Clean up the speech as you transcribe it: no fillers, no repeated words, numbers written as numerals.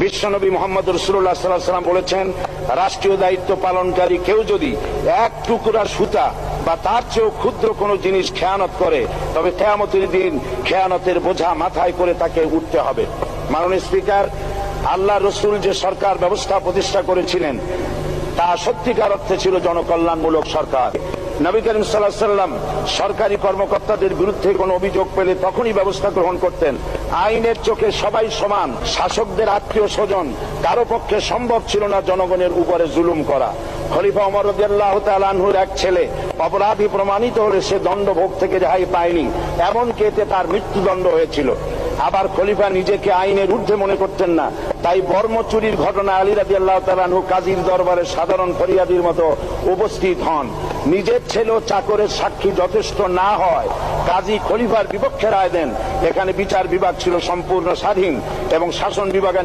বিশ্বনবী মুহাম্মদ রাসূলুল্লাহ সাল্লাল্লাহু আলাইহি ওয়াসাল্লাম বলেছেন, রাষ্ট্রীয় দায়িত্ব পালনকারী কেউ যদি এক টুকরা সুতা বা তার চেয়েও ক্ষুদ্র কোনো জিনিস খেয়ানত করে, তবে কিয়ামতের দিন খেয়ানতের বোঝা মাথায় করে তাকে উঠতে হবে। মাননীয় স্পিকার, আল্লাহ রসুল যে সরকার ব্যবস্থা প্রতিষ্ঠা করেছিলেন তা সত্যিকার অর্থে ছিল জনকল্যাণমূলক সরকার। নবী করিম সাল্লাল্লাহু আলাইহি ওয়াসাল্লাম সরকারি কর্মকর্তাদের বিরুদ্ধে কোনো অভিযোগ পেলে তখনই ব্যবস্থা গ্রহণ করতেন। আইনের চোখে সবাই সমান। শাসকদের আত্মীয় স্বজন কারো পক্ষে সম্ভব ছিল না জনগণের উপরে জুলুম করা। খলিফা ওমর রাদিয়াল্লাহু তাআলা আনহুর এক ছেলে অপরাধী প্রমাণিত হলে সে দণ্ডভোগ থেকে রেহাই পায়নি, এমনকি এতে তার মৃত্যুদণ্ড হয়েছিল। আবার খলিফা নিজেকে আইনের ঊর্ধ্বে মনে করতেন না, তাই বর্ম চুরির ঘটনা আলী রাদিয়াল্লাহু তাআলা আনহু কাজীর দরবারে সাধারণ ফরিয়াদির মতো উপস্থিত হন। নিজের ছেলে ও চাকরের সাক্ষী যথেষ্ট না হয় কাজী খলিফার বিপক্ষে রায় দেন। এখানে বিচার বিভাগ ছিল সম্পূর্ণ স্বাধীন এবং শাসন বিভাগের